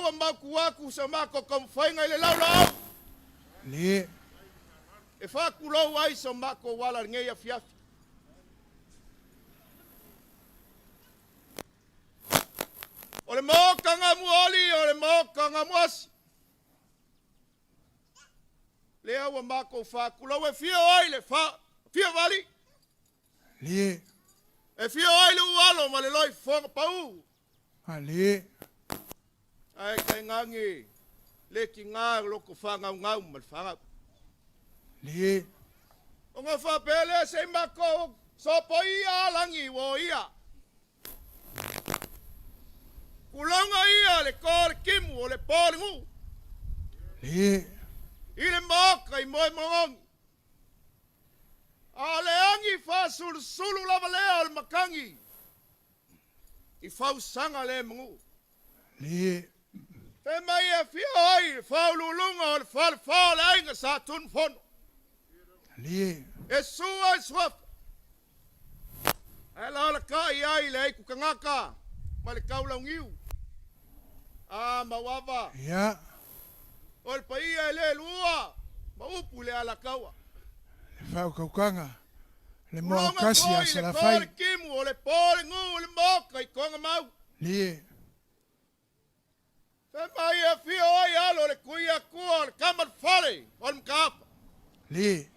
wa makuaku sa mako kamwhainga ile laulau. Le. E whakulou ai sa mako wala ngei a fiafi. O le mokanga muoli, o le mokanga muasi. Lea wa mako whakulou e fia oi le fia wali. Le. E fia oi le ualo ma le loi whonga pau. Le. Ai kai ngangi le ki ngā loko whangau ngau ma le whangau. Le. O ngā whapele se mako sopo ia langi wo ia. Kulanga ia le kore kimu o le pōringu. Le. I le moka I moe mongongi. A le angi whasuru sulu lava lea o le makangi. I whausanga le mungu. Le. Te mai e fia oi, whaululunga o le whale ainga sa tun whono. Le. E sua e swafa. E la kai ai le eiku kangaka. Ma le kaulau ngiu. A mawava. Ya. O le paia e le lua. Ma upu le ala kaua. Le whau kaukanga. Le moa kasi a sa la whai. Le kore kimu o le pōre ngu o le moka I konga mau. Le. Te mai e fia oi alo le kuia kua o le kamar whare. O le mkapa. Le.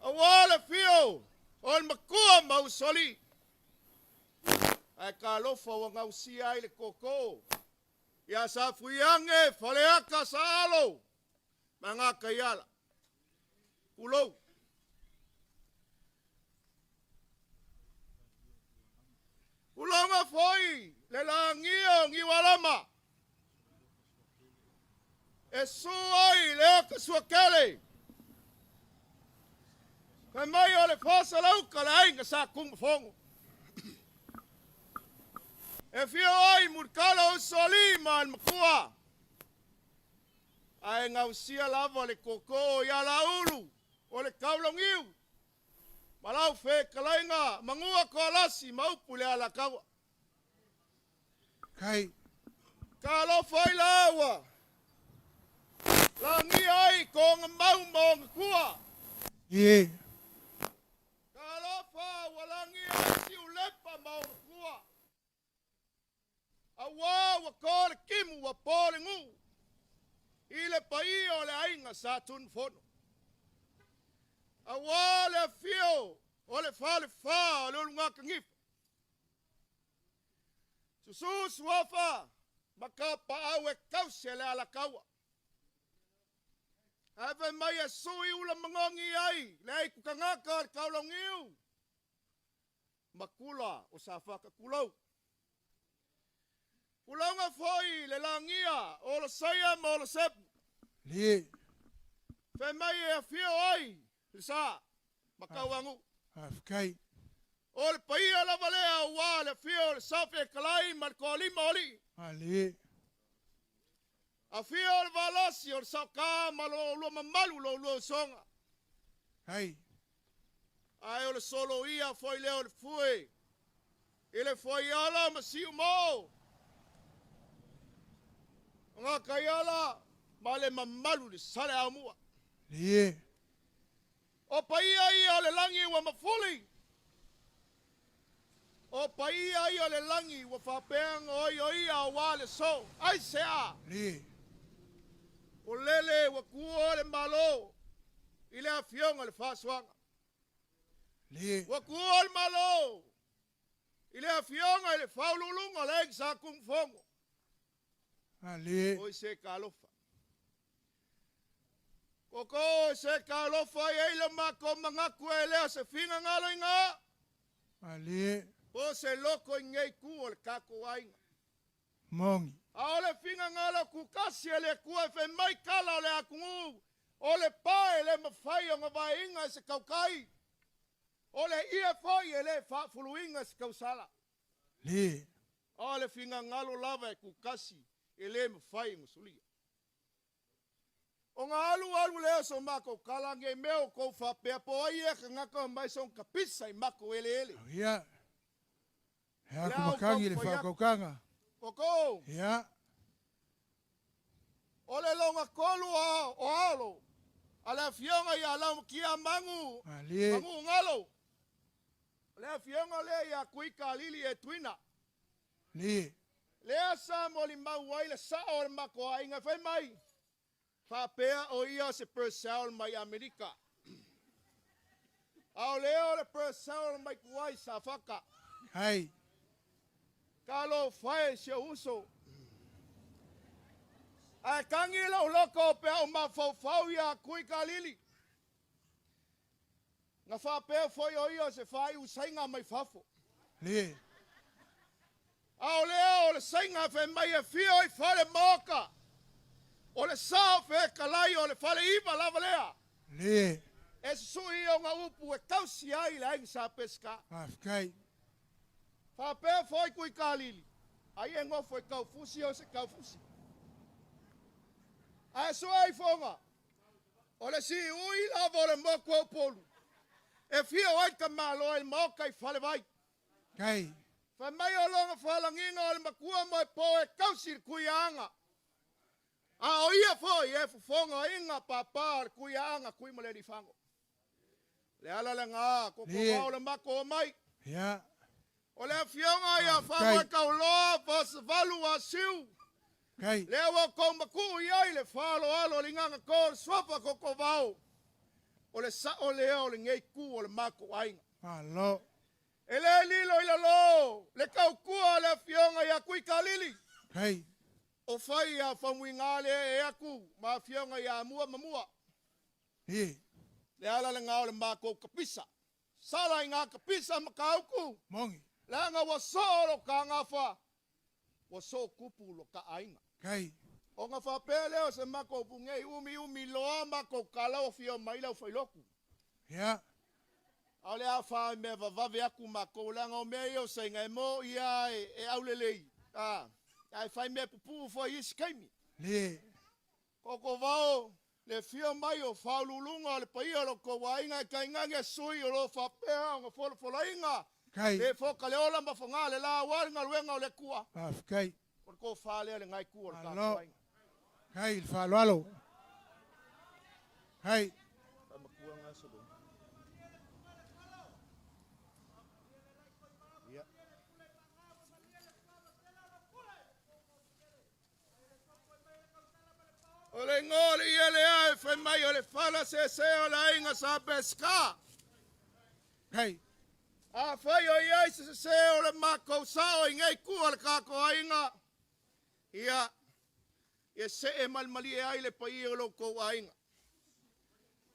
A wale fio. O le makua mau soli. Ai ka lofa wa ngau si ai le koko. Ia sa fuiange whaleaka sa alo. Ma ngā kaiala. Kulou. Kulonga foi. Le langio ngi walama. E suai le aka suakele. Kai mai o le whasa lauka le ainga sa kunga fongo. E fia oi murkala o soli ma al makua. Ai ngau sia lava le koko ia la ulu. O le kaulongiu. Malau fe kalainga mangua ko alasi maupu le ala kawa. Kai. Kalo fai lawa. Langi ai konga mau monga kua. Ye. Kalo fa walangi ai si ulepa monga kua. Awa wa kore kimu wa pole ngu. Ile pai o le ainga sa tun fono. Awa le fio o le fale fa o le ulunga kangifa. Susu suafa makapa awe kausia le ala kaua. Ave mai e sui ula mangongi ai le ai kukangaka le kaulongiu. Makula o sa whaka kulau. Kulanga foi le langia o lo saya mo lo sep. Le. Fe mai e fio oi. Sa makawangu. Kai. O le paia la valea wa le fio le safe kalai marcoli moli. Le. A fio le valasi o saka malo lo mamalu lo songa. Kai. Ai o le solo ia foi le o le fue. Ele foi ala masiu mo. Nga kaiala male mamalu le sale amua. Le. O paia ia le langi wa mafuli. O paia ia le langi wa whapeanga oi ia wa le so. Ai sea. Le. O lele wa kua le malo. Ile a fionga le whaswanga. Le. Wa kua le malo. Ile a fionga le whaululunga le sa kung fongo. Le. Oi se kalofa. Koko se kalofa e ile mako mangaku ele se finga ngalo inga. Le. Po se loko ngei ku o le kako wainga. Mongi. A ole finga ngalo ku kasi ele ku e fe mai kala ole akungu. Ole pa ele mawhai o ngawai inga se kaukai. Ole ia foi ele fa fuluinga se kausala. Le. Ole finga ngalo lava e ku kasi. Ele mawhai ngusulia. O ngā alu leo so mako kalange meo kou whapea po ai e ka ngaka mai son kapisa I mako ele. Ia. Hea kumakangi le whakaukanga. Koko. Ia. O le longa kolu o alo. Ale fionga ia lau kia mangu. Lie. Mangu ngalo. Le fionga le ia kuika lili e tuina. Lie. Le asa mo li mau wai le sa o le mako a inga fai mai. Whapea o ia se persaul mai Amerika. Ao leo le persaul mai kuai sa whaka. Hai. Kalo whae se uso. Ai kangi lau loko pe au mawhau ia kuika lili. Nga whapea foi o ia se whai usainga mai whafo. Lie. Ao leo le sainga fe mai e fio i whale moka. O le sao fe kalai o le whale iwa lava lea. Lie. E sui o ngā upu e kausi ai le aingi sa peska. Afkai. Whapea foi kui ka lili. Ai e ngofo e kau fusi o se kau fusi. Ai sua ai fonga. O le si ui lava o le moko o polu. E fio ai ka malo e moka i whale vai. Kai. Fa mai o longa whalanginga o le makua mo e po e kausi kui anga. A o ia foi e fufonga inga papa kui anga kui mo le ni fango. Le ala le ngā koko wao le mako o mai. Ya. O le fionga ia whawa kau loa pas valu a siu. Kai. Le awa kou maku iai le whalo alo li nganga kōr swapa koko wao. O le sa o le o le ngei ku o le mako ainga. Alo. E le lilo ila lo, le kau kua le fionga ia kui ka lili. Kai. O whai a whamui ngāle e aku, ma fionga ia mua mamua. Lie. Le ala le ngā o le mako kapisa. Sala i ngā kapisa makauku. Mongi. Le anga wa so lo ka ngafa. Wa so kupu lo ka ainga. Kai. O ngā whapele o se mako pungei umi loa mako kala o fio maila o whailoku. Ya. Au le a whae me vavave aku mako le anga o mei o se ngai mo ia e aulelei. Ai whai me pupu fo isi kaimi. Lie. Koko vao le fio mai o whaululunga le paia lo ko wainga ka ingange sui o lo whapea o ngā wholo inga. Kai. Le foka le ola mawhanga le la waringa luenga o le kua. Afkai. O ko whale le ngai kua o le Alo. kākuainga. Kai. Il fa alo. Hai. Makua ngā solo. Ia. O le ngōle ia le ai whai mai o le whala se o le inga sa peska. Kai. A whai o iai se o le mako sao i ngai kua le kākuainga. Ia. Ia se e malmali e ai le pai o lo kou ainga.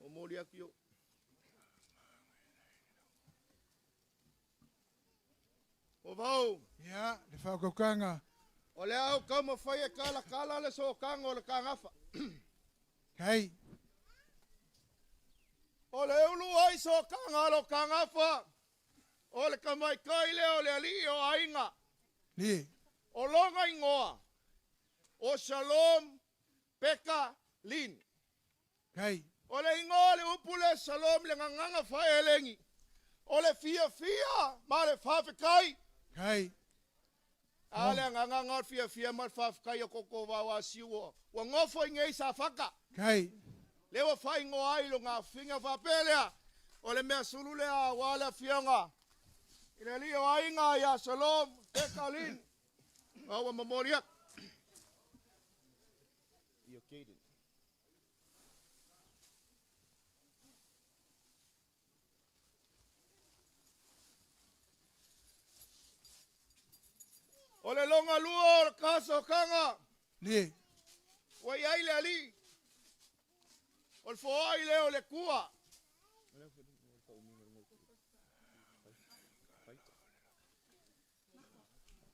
O mori aki o. O vau. Ya. Le fa kokanga. O le au kama whai e kala le so kanga o le kangafa. Kai. O le ulu ai so kanga lo kangafa. O le kamai kaile o le ali o ainga. Lie. O longa ingoa. O shalom peka lin. Kai. O le ingoa le upule shalom le nganga whae elengi. O le fia ma le whawhekai. Kai. Ale nganga ngar fia ma whawhekai o koko wawa siwo. Wa ngofo i ngei sa whaka. Kai. Lewa whai ngoa ilo ngā whinga whapelea. O le mea sulule a wale fionga. I le li o ainga ia shalom peka lin. Awa mamoriak. Ia keiden. O le longa lua o le kaso kanga. Lie. O i aile ali. O le foa ile o le kua.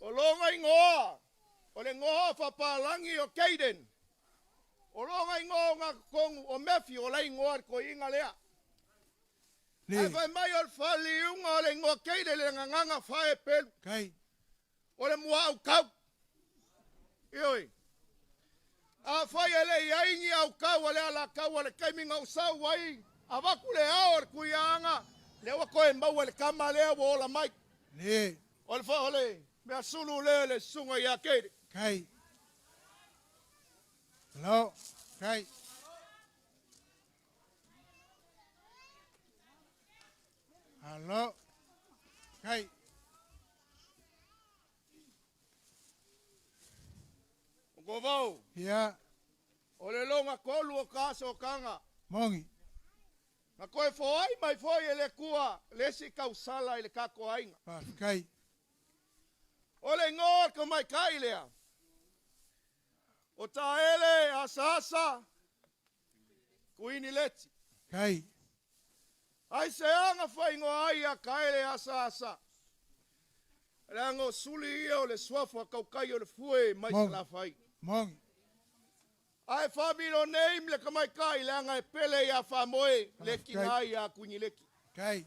O longa ingoa. O le ngoa whapalangi o keiden. O longa ingoa ngā kongu o mefi o lai ingoa ko inga lea. Ai Lie. whai mai o le whali unga o le ingoa keiden le nganga whae pelu. Kai. O le mua au kau. Ioi. A whai ele i aingi au kau o le ala kau o le kaiminga o sau wai. A waku le ao le kuianga. Le wako e mau le kama lea wo la mai. Lie. O le whaole. Mea sulu le sunga i a keide. Kai. Lo. Kai. Alo. Kai. Ko vau. Ia. O le longa kolu o kaso kanga. Mongi. Na koe foai mai foi ele kua. Lesi kausala ele kako ainga. Pa kai. O le ngor ka mai kai lea. O ta ele asasa. Kuini leti. Kai. Ai se anga fai ai a kaile asasa. Rango suli ia o le suafu a kaukai o le fue mai Mongi. se la fai. Mongi. Ai familo name le kamai kai le anga e pele ia famoe le kingai a kunyileki. Kai.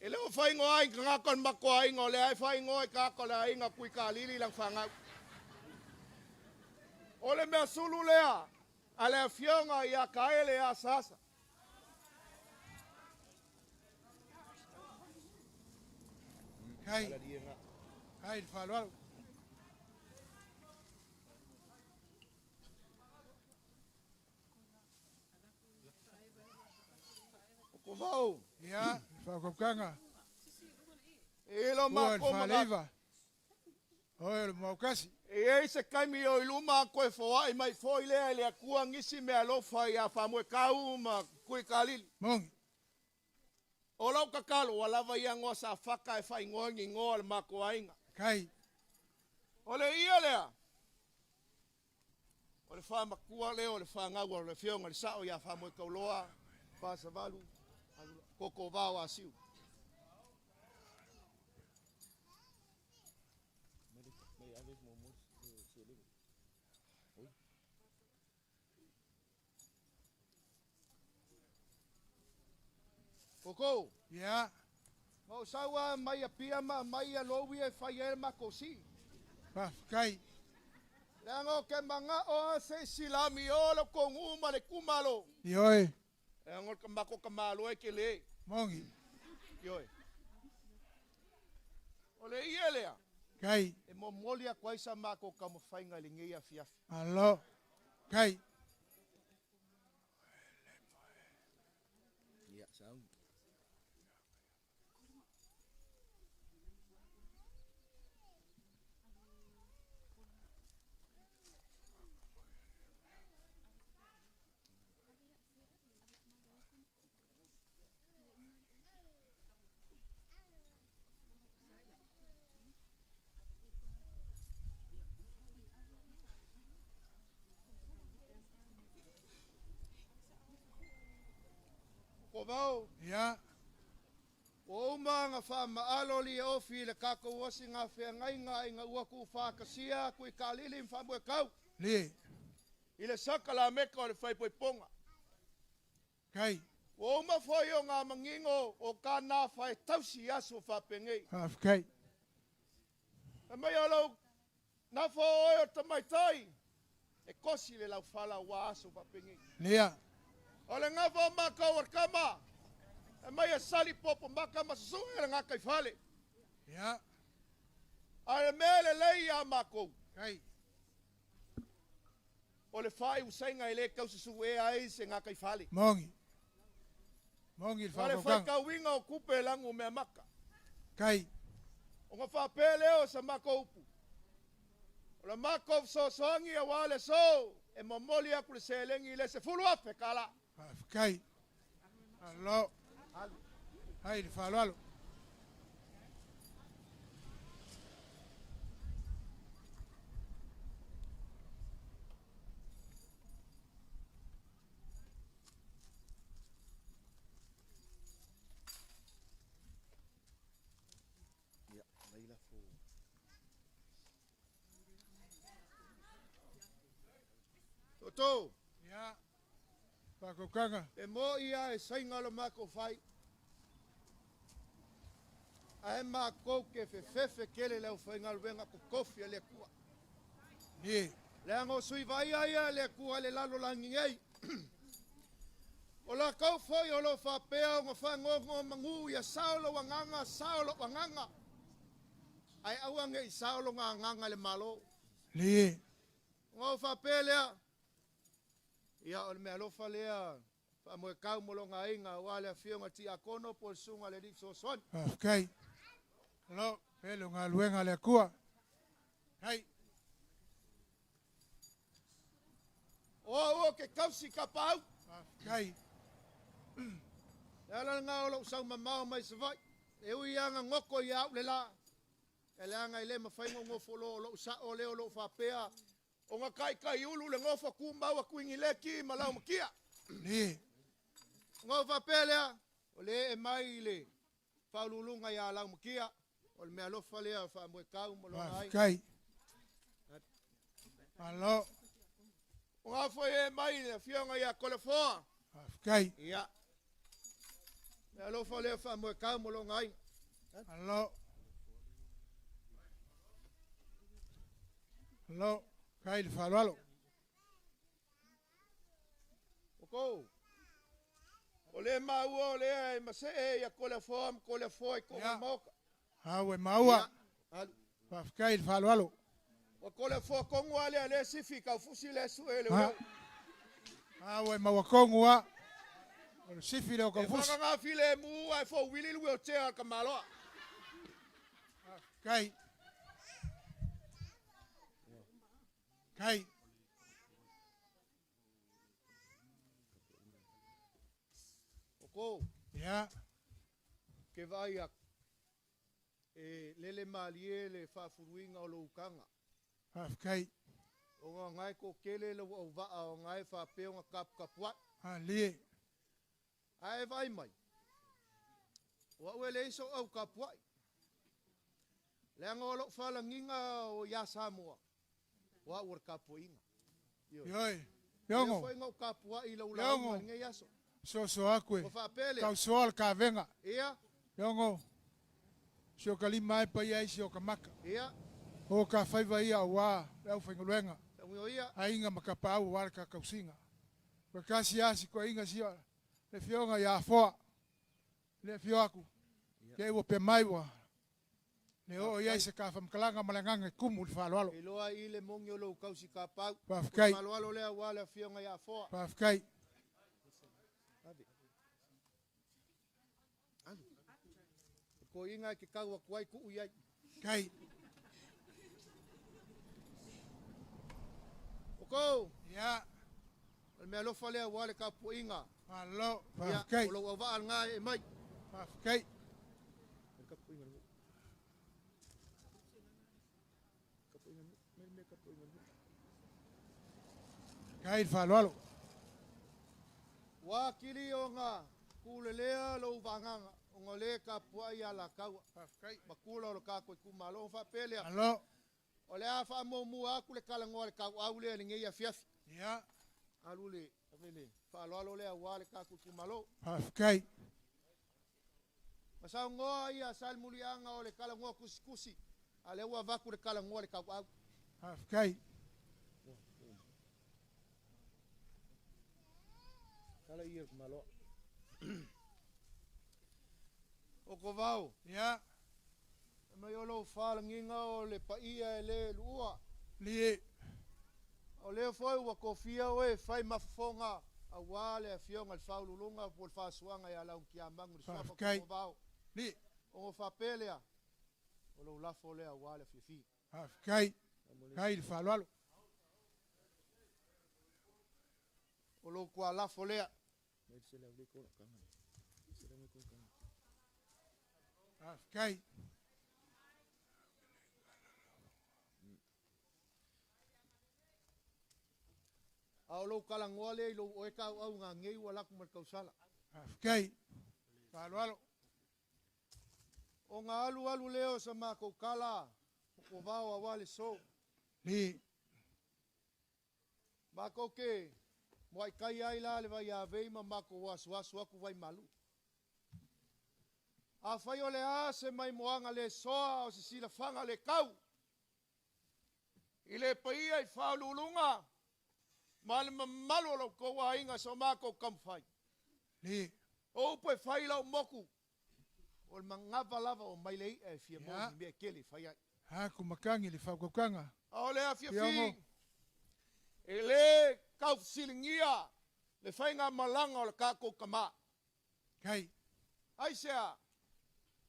Ele o fai ai ka kon mako ai ngo le ai fai ngoi ka ko le ai nga kui ka lili lang fanga. Ole me sulu lea. Ale fionga ia kaile asasa. Kai. Kai falo. Ko vau. Ia. Fa kokanga. Elo Ua mako ma. faliva. Oi mo kasi. E se kaimi o iluma koe foai mai foi lea ele akua ngisi me alofa ia famoe kau ma kui kalili. Mongi. O lau kakalo wa lava ia ngoa sa whaka e whai ngongi ngoa le mako ainga. Kai. O le ia lea. O le wha makua lea o le wha ngau o le whionga le sao ia famoe kauloa. Wha sa valu. Koko vau a siu. Koko. Ia. Mau sawa mai a piama mai a lowi e whai e mako si. Pa kai. Leango ke manga o se silami o lo kong uma le kumalo. Ioi. Leango ke mako kamalo e ke le. Mongi. Ioi. O le ia lea. Kai. E mo molia kwa isa mako ka mo whainga le ngeia fiafi. Alo. Kai. Ia, saung. Ko vau. Ia. O uma nga wha maalo li e ofi le kako wasi nga whea ngai nga inga ua ku whakasia kui ka lili mwhamue kau. Li. I le saka la meka o le whaipoi ponga. Kai. O uma foi o ngā mangingo o ka nā whae tausi aso whapengei. Pa kai. E mai alau nā whae o tamaitai. E kosi le lau whala wa aso whapengei. Lia. O le ngā wha maka o kama. E mai a sali popo maka masusu e le ngā kai whale. Ia. A le mele lei a mako. Kai. O le whae usainga e le kaususu e ai se ngā kai whale. Mongi. Mongi O fa le whae kokanga. kauinga o kupe langu mea maka. Kai. O ngā whapele o sa mako upu. O le mako so soangi a wale so. E momoli aku le selengi le se fulu ape kala. Pa kai. Alo. Hai fa alo. Toto, Ia. Pa kokanga. e mo ia e sainga lo mako whai. A e mako ke fefe kele leo whainga luenga ko kofi a le kua. Li. Le ango sui vai aia le kua le lalo langi ngei. O la kau foi o lo whapea o ngā whangongo mangu ia saulo wanganga, saulo wanganga. Ai aua ngei saulo ngā nganga le malo. Li. Ngā whapea lea, Ia o le mea lofa lea, wha moe kau molonga inga, wale a whionga ti a kono po sunga le rik so son. Kai. Lo, pelo ngā luenga le kua. Hai. O ke kausi ka pau. Kai. Ala ngā o lau sau mamao mai se vai. E ui anga ngoko i au le la. E le anga i le mawhaingo ngofo lo lau sa o leo lo whapea. O ngā kai ulu le ngofa kumau a kuingi leki ma lau makia. Ni. Ngofa pelea. O le e mai le. Whaululunga i a lau makia. O le mea lofa lea wha moe kau mo lo nai. Kai. Alo. O ngā fwoi e mai le whionga i a kolefoa. Kai. Ia. Mea lofa lea wha moe kau mo lo ngai. Alo. Alo. Kai le whalwalo. Oko. O le maua o le e mase e ia kolefoa i konga moka. Hawe maua. Alu. Kai le whalwalo. O kolefoa kongu ale le sifi kau fusi le su e le ua. Hawe maua kongua. O sifi le o E konfus. whaka ngā file mu ai fo wili lue o tea ka maloa. Kai. Kai. Oko. Ya. Ke vai ak. E lele malie le whafuruinga o lo ukanga. Kai. O ngā ngai ko kele le o vaa o ngai whapeo ngā kapuat. Lie. Ai vai mai. Wa ue le iso au kapuai. Le anga o lo whalanginga o ia Samoa. Wa ur kapuinga. Yoi. Yongo. Foi ngau kapuai lau lau ngai aso. So akwe. O whapele. Kau soal ka venga. Ia. Yongo. Sio kalima e pa ia isi o ka maka. Ia. O ka whaiva ia o wā. Leo whaingaluenga. Tango ia. A inga makapa au wara ka kausinga. Kwa kasi asi kwa inga sia. Le fionga ia foa. Le fio aku. Ke iwa pe maiwa. Le o ia se ka whamkalanga malanganga kumu le whaloalo. E loa i le mongi o lo kausi ka pau. Whafkai. Maloalo lea wale fionga ia foa. Whafkai. Ko inga ke kaua kuai ku uiai. Kai. Oko. Ya. Al mea lofa lea wale ka pu inga. Alo. Ia. Whafkai. O lo au vaal ngā e mai. Whafkai. Ka pu inga. Ka pu inga. Me ka pu inga. Kai whaloalo. Wa kiri o ngā. Kule lea lo vanganga. O ngā le ka puai a la kaua. Whafkai. Makula o lo ka koe kumalo. Wha pelea. Alo. O le a wha mo mua aku le kalangoa le kau au lea le ngeia fiafi. Ya. Alu le. Avele. Wha aloalo lea wa le ka koe kumalo. Whafkai. Masau ngoa ia sal mulianga o le kalangoa kusikusi. A le ua vaku le kalangoa le kau au. Whafkai. Kala ia kumalo. O ko vau. Ya. Mai o lo whalanginga o le paia e le lua. Lie. O le foi ua kofia oe whai mafonga a wale a fionga le whaululunga po le whasuanga i alau ki a mangu le swafa Whafkai. ko vau. Lie. O ngo whapelea. O lo lafo lea wale fifi. Whafkai. Kai whaloalo. O lo kua lafo lea. Whafkai. A o lo kalangoa lea i lo oe kau au ngā ngei ua laku mar kausala. Whafkai. Whaloalo. O ngā alu leo sa mako kala. O ko vau a wale so. Lie. Mako ke. Moai kai ai la le vai a vei ma mako wasu aku vai malu. A whai o le a se mai moanga le soa o se sila whanga le kau. I le paia i whaululunga. Ma le mamalu o lau koua inga so mako kamwhai. Lie. O upe whai lau moku. O le mangava lava o mai lei e fia Ya. mo mea kele whai ai. Haku makangi le whakokanga. A o le a fia Fiongo. fi. E le kau silingia. le whainga malanga o le kako kama. Kai. Ai sea,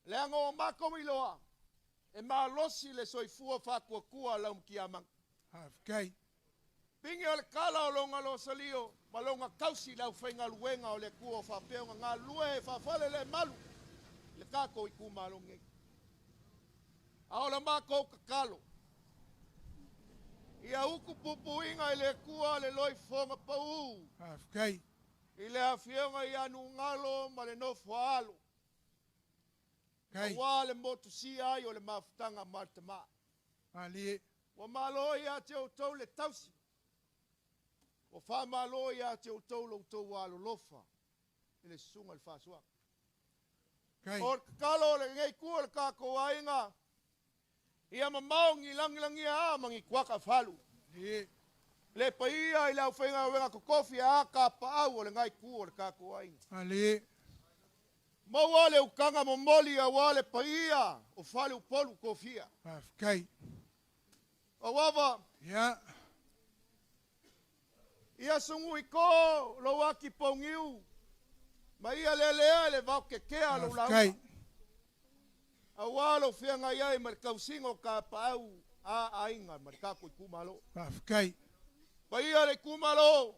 le anga o mako iloa, e maa losi le soifua whakua kua lau mkiamang. Kai. Pingi o le kala o longa lo salio, malonga kausi lau whainga luenga o le kua o whapeonga, ngā lue e whawhale le malu, le kako i kumalonge. A o le mako kakalo, ia uku pupuinga i le kua le loi fonga pau, Kai. i le awhionga i anu ngalo ma le nofo alo. Kai. Wa le motu si ai o le mafutanga martama. Ali. Wa malo ia te o tau le tausi. Wa wha malo ia te o tau lo tau walo lofa. I le sunga le whasua. Kai. O kakalo le ngei kua le kako ainga. Ia mamaongi langilangi a mangi kuaka falu. Ali. Le paia i lau whainga wenga kokofi a ka paau o le ngai kua le kako ainga. Ali. Mawale ukanga momoli a wale paia o fale upolu kofia. Kai. O wawa, Ya. ia sungu i ko lo waki pongiu. Ma ia lelea le vau ke kea lo lau. Kai. A walo whianga iai mar kausingo ka paau a ainga mar kako i kumalo. Kai. Pa ia le kumalo.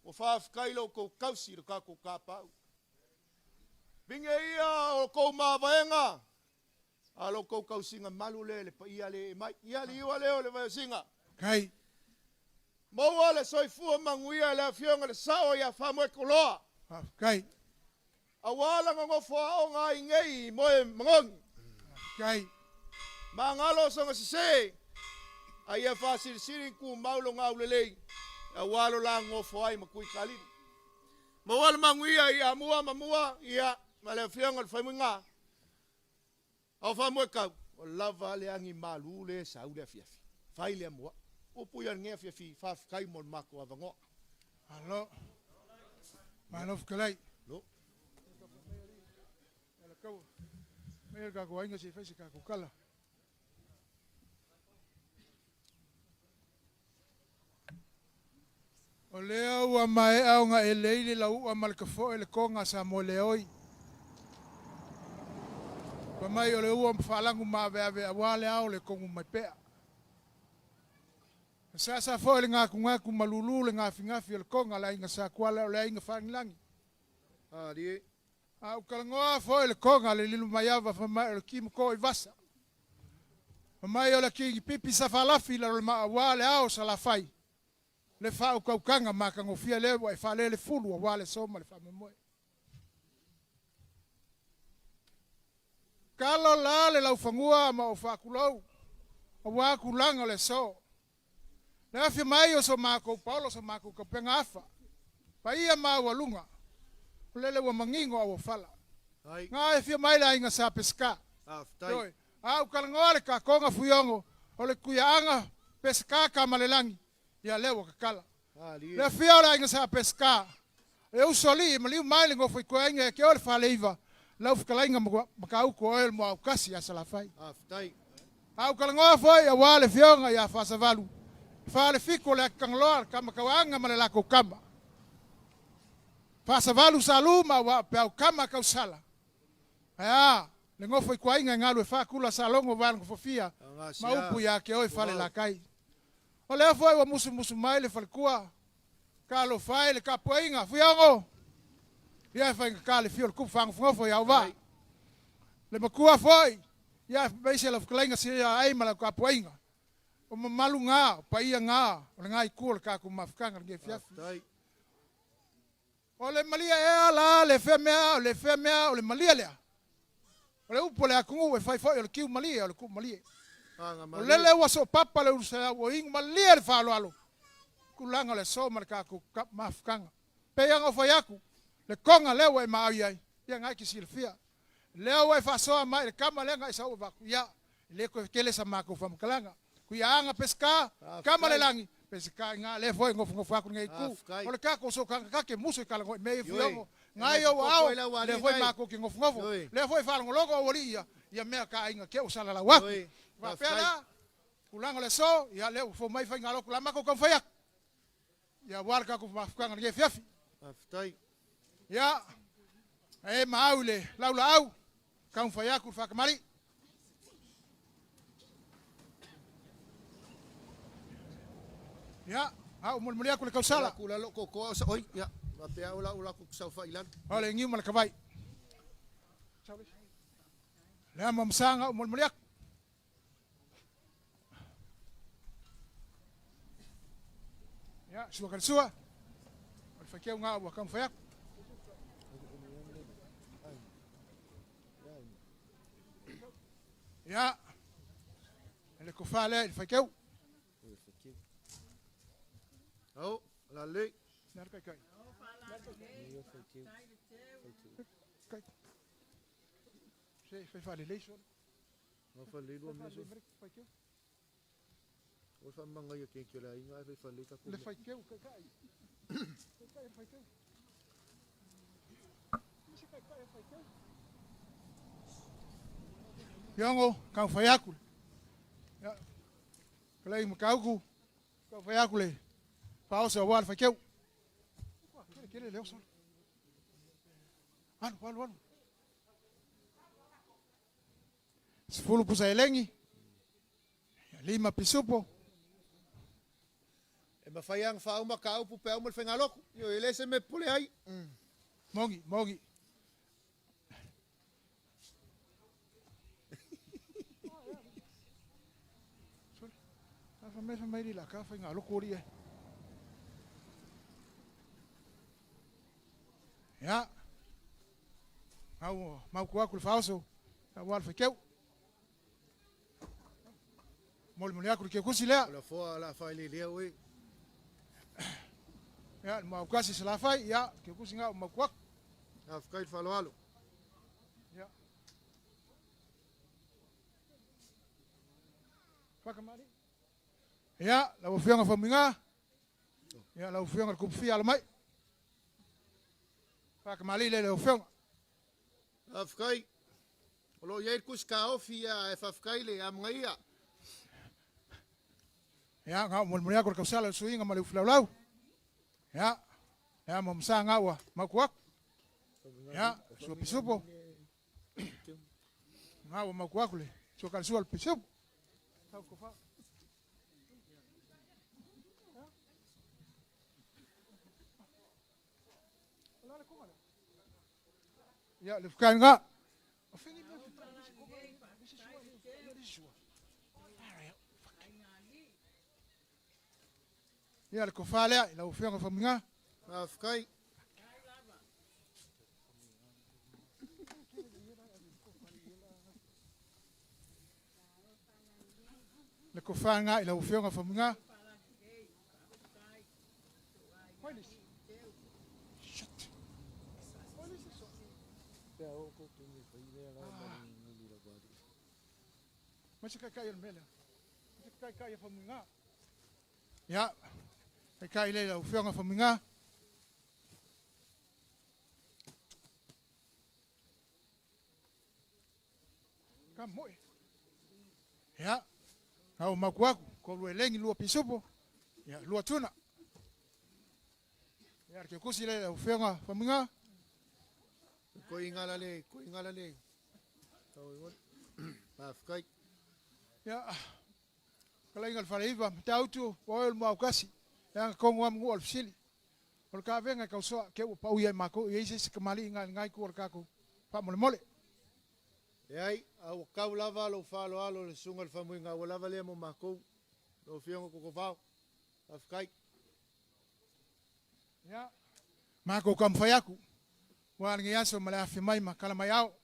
O whafkailo ko kausi le kako ka paau. Binge ia o kou mawaenga. Alo kou kausinga malu le pa ia le mai. Ia le iwa leo le vai singa. Kai. Maua le soifua manguia le fionga le sao ia whamoe koloa. Kai. A wala ngofo ao ngā ingei moe mangongi. Kai. Ma ngalo songa sise. A ia whasirisiri ku maulo ngā ulelei. A walo la ngofo ai makui kalini. Maua le manguia ia mua mamua ia. Ma le fionga le whaimunga. Au whamoe kau. O lava le angi malu le sau le fiafi. Whai le mua. Upu ia ngea fiafi. Whafkai mon mako avangoa. Alo. Manof kalai. No. Kau. Mai ka ko ainga se fese ka ko kala. O leo wa mai au nga eleile la u mal ka fo ele konga sa mo leoi. Wa mai o le u falangu ma ve wale au le kongu mai pea. Sa fo ele nga ku malulu le nga finga fi le konga la inga sa kwala le inga fangilangi. Ah, die. Au kalangoa fo le konga le lilu maiava fa mai le kim ko i vasa. Mai o le ki pipi sa falafi la ma wale au sa la fai. Le fa o kanga ma ka ngofia le wa fa le fulu wale so ma le fa moe. Kalo la le lau fangua ma o fa kulau. O wa kulanga le so. Le afi mai o so ma ko Paulo so ma ko penga afa. Pa ia ma walunga. Lele wa mangingo au fala. Ai. Nga e fia mai la inga sa pesca. Aftai. Au kalangole ka konga fuyongo. Ole kuyaanga pesca ka malelangi. Ya lewa kakala. Ah, die. Le fia la inga sa pesca. E usoli maliu mai lingo foi koenga ke ole fa leiva. Lau fikala inga makau ko el mo au kasi asa la fai. Aftai. Au kalangoa foi ya wale fionga ya fa savalu. Fa le fiko le kangloa kama kawanga malela ko kama. Pasa valu saluma wa pe au kama ka usala. Aya, le ngofo kwa inga ngalu e fa kula salongo van ko fofia. Maupu ya ke oi fale la kai. Ole foi wa musu mai le falkua. Kalo fai le kapoinga fiango. Ya fa ka le fio ku fang ngofo ya wa. Le makua foi. Ya beise la fklenga se ya ai mala kapoinga. O malu nga, pa ia nga, o ngai ku ka ku mafkanga nge fiafi. Aftai. Ole malia e ala le femea ole malia lea. Ole upo le akungu e fai foi ole kiu malia ole ku malia. Anga ma. Ole le waso papa le usa o ing malia le falo alo. Kulanga le so marka ku mafkanga. Pe yang foi aku. Le konga le we mai ai. Ia ngai ki silfia. Le we fa so mai le kama le ngai sa o vaku ya. Le ko kele sa mako fam kalanga. Ku ya anga pesca kama le langi. Pesca nga le foi ngofu aku ngai ku. Ole ka ko so ka ke musu kala ngo me fiongo. Ngai o ao le foi mako ki ngofu. Le foi fa ngo logo olia. Ia me ka inga ke usala la waku. Va pela. Kulanga le so ya le fo mai fa ngalo kula mako kon fa ya. Ia wala ka ku mafukanga nge fiafi. Aftai. Ia. E mau le laula au. Ka un faya ku fakamali. Ia, au mulmulia ku le kausala. Kula lo koko sa oi ya. Mapea ula ku sa failan. Ole ngiu mal kavai. Le am msanga mulmulia. Ya, sua kan sua. Al fakia nga wa kam fayak. Ya. Ele ko fale il fakia. Au, la le. Nar kai kai. Kai. Sei fale leison. Ma fa le do meso. O fa manga ya ke la inga fa le ka ku. Le fakia kai kai. Kai fakia. Yango kau fayakul. Ya. Kalai makauku. Kau fayakule. Pausa wal fakeu. Kele leo sol. Anu. Sepuluh pusa elengi. 5 pisupo. E mafaiang fa uma ka upu pe uma fenga loko. Yo ele se me pule ai. Mongi. Fa mai di la ka fa ngalo kori e. Ya. Mau ku falso. Ta wal fa keu. Mol aku ke kusila. La fo la fa ile le we. Ya, mau kasi sala fai ya ke kusinga mau ku. Afkai fa lo alo. Ya. Fakamari. Ya, la ufianga faminga. Ya, la ufianga kupfia la mai. Fakamali le ufianga. Afkai. Lo ye kus ka ofia e afkai le am ngai. Ya, ngau mun aku ka sala suinga mali uflau. Ya. Ya, momsa ngawa makuak. Ya, so pisupo. Ngawa makuak le. So kal sual pisupo. Tau ko fa. Ya, le fkan nga. Ya, le kofale, la ufianga faminga. Afkai. Le kofanga, la ufianga faminga. Masih kai mele. Masih kai faminga. Ya. Kai le la ufianga faminga. Kamoi. Ya. Kau makuaku ko luelengi lua pisupo. Ya, lua tuna. Ya, ke kusile la ufianga faminga. Ko ingala le. Afkai. Ya. Kalau ingat falaiva tahu tu oil mau kasih yang kau ngam ngol sili. Kalau kau venga kau soa kau pau ye mako ye se kemali ingat ngai ku orkaku. Pa mole. Ai, au kau lava lo falo alo le sunga fa muinga o lava le mo mako. Lo fiongo ko fa. Afkai. Ya. Mako kam fayaku. Wal ngiaso mala fi mai makala mayao.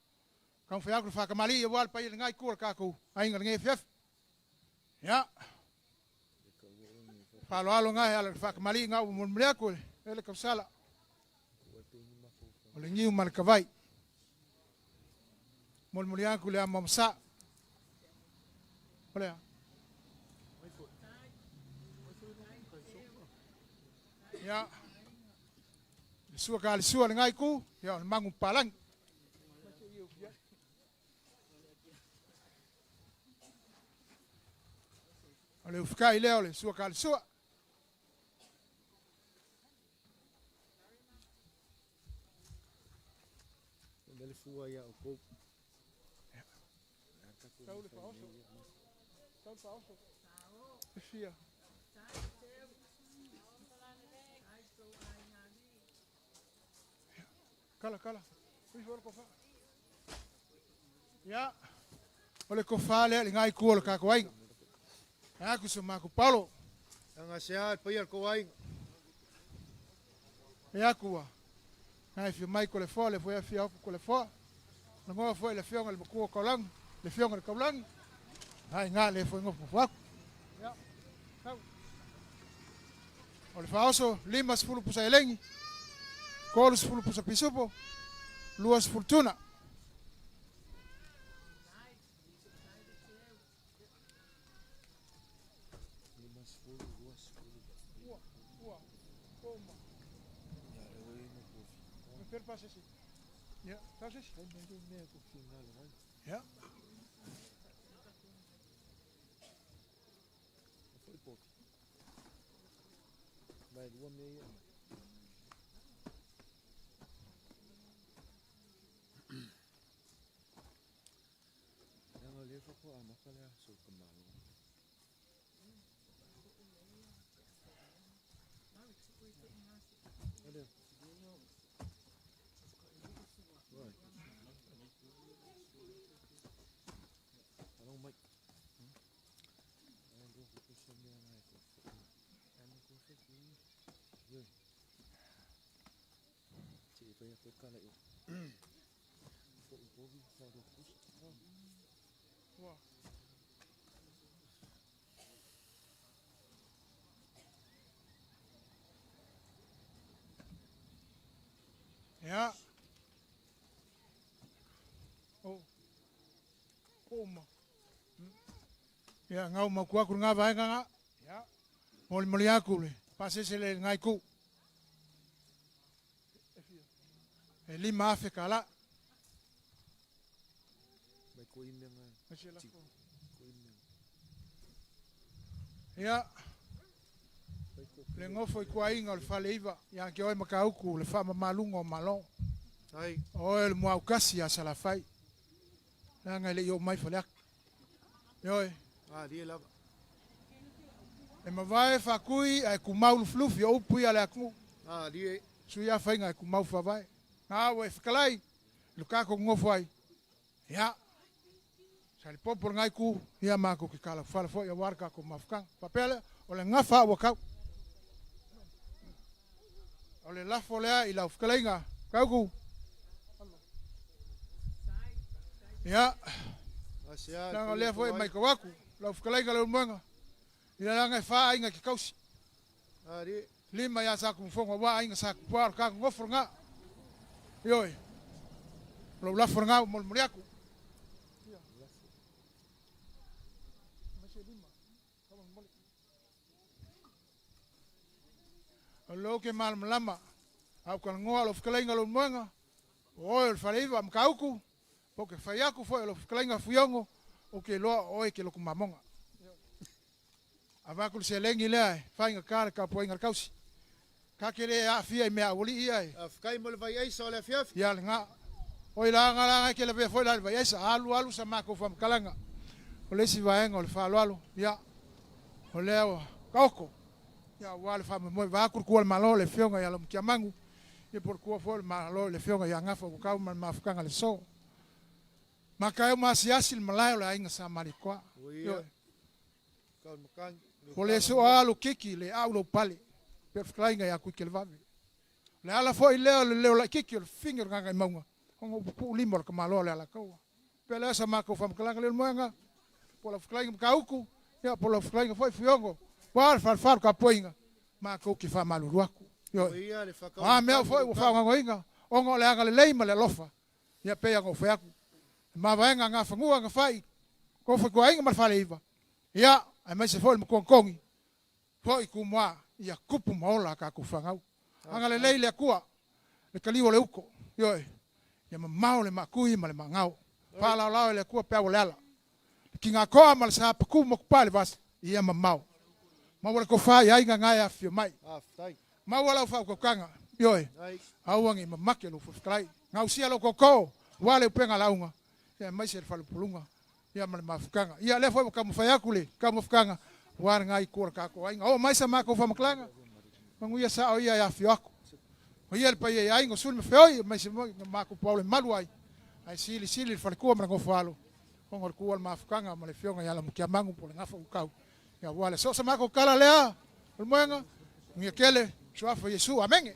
Kam fayaku fa kemali ye wal pa ye ngai ku orkaku. Ai ngai ngefef. Ya. Falo alo ngai ala fa kemali ngau mun mleku ele kau sala. Ole ngiu mal kavai. Mol muliaku le amamsa. Olha. Ya. Sua kali sua ngai ku, ya mangu palang. Olha ficar ile ole sua kali sua. Mele fua ia o kou. Tau le paoso. Tau paoso. E fia. Kala, kala. Ui fora kofa. Ya. Ole kofa le ngai ku ole ka koai. Aku so maku Paulo. Anga sea pa ia ko ai. E aku. Ngai fi mai ko le fo le foi fi aku ko le fo. Na ngo foi le fiong le ku ko lang. Le fiong le ko lang. Ai nga le foi ngo fo aku. Ya. Kau. Ole faoso limas fulu pusa elengi. Kolos fulu pusa pisupo. Luas fortuna. Per passe sì. Ja, dat is. Ja. Vai dua meia. Yang oleh ko ama kala so kemalo. Ada. Right. Along mic. Ang go ko sa niya na ito. Ano ko sa ni? Yo. Ci pa ya ko kala yo. Ko bi sa do ko. Wow. Ja. Oh. Oma. Ya ngau maku aku nga vai nga. Ya. Moli moli aku le. Pase se le ngai ku. E lima afe kala. Mai ko imeng. Masela ko. Ko imeng. Ya. Le ngofo i kua inga o le fale iwa. Ya ke oi makauku le fa mamalungo malo. Ai. O le mua ukasi a salafai. Nanga le yo mai fale ak. Yoi. Die lava. E mawai fakui ai kumaulu flufi o upu ia le aku. Die. Suia fainga ai kumau fawai. Nga we fikalai. Lukako ngofo ai. Ya. Sali popor ngai ku. Ia mako ki kala fala fo ia warka ko mafkang. Papele ole ngafa wakau. Ole lafo lea ila ufikalai nga. Kauku. Ya. Asia. Nanga lea fo e maiko waku. La ufikalai nga leo mwenga. Ila langa e faa inga ki kausi. Die. Lima ya saku mfonga wa inga saku puar kako ngofo nga. Yoi. Lo lafo nga mol muriaku. Lo ke mal malama. Au kan ngoa lo fkalenga lo mwenga. O el faleiva mkauku. Poke fayaku fo lo fkalenga fuyongo. O ke lo o ke lo kumamonga. Avaku se lengi le fainga kar ka poinga kausi. Ka kele a fia me awoli ia. Afkai mol vai ai so le fiaf. Ya nga. Oi la nga ke le ve foi la vai esa alu sama ko fam kalanga. O le si vai ngol fa lo ya. O le kauko. Ya wale fama mo va kur kual malo le fionga ya lo mkiamangu e por kuo fo malo le fionga ya ngafa ko ka ma afkanga le so makayo masiasil malayo la inga sa malikwa Yo. Kau makan. o le so alu kiki le aulo pale per fklainga ya ku kelvave le ala fo ile le la kiki le finger nga maunga ngo pu limor ka malo le ala ko pele sa ma ko fam kalanga le moanga por la fklainga ka uku ya por la fklainga foi fiongo War far ka poinga ma ko ki fa malu ruaku yo Ia le fakau. me foi o fa ngoinga o ngo le anga le leima le lofa ya pe ngo fa aku ma vaenga nga fangua nga fai ko fa ko ainga ma fa leiva ya ai mai se foi mo kongi foi ku moa ya kupu mola ka ku fa ngau anga le leile akua le kaliwo le uko yo ya ma mau le makui ma le mangau pa la le akua pe o le ala ki nga ko ma sa pa ku mo pale vas ia ma mau ma wala ko fa ya inga ngai afio mai Tai. ma wala fa ko kanga yoi Ai. awangi ma makelo fu sklai ngau sia lo koko wale upenga launga ia mai se falu pulunga ia male mafukanga ia le foi kamu fayakule kamu fukanga war ngai kor ka ko ainga o mai sa mako fa maklanga mangu ia sa o ia ya fiako o ia le pai ia ingo sul me foi mai se mako paulo maluai ai sili falu ko mara go falo ngor ko al mafukanga male fionga ia la mukiamangu pole ngafa ukau ia wale so sa mako kala lea o moenga ngia kele Joa foi Yesu, amém?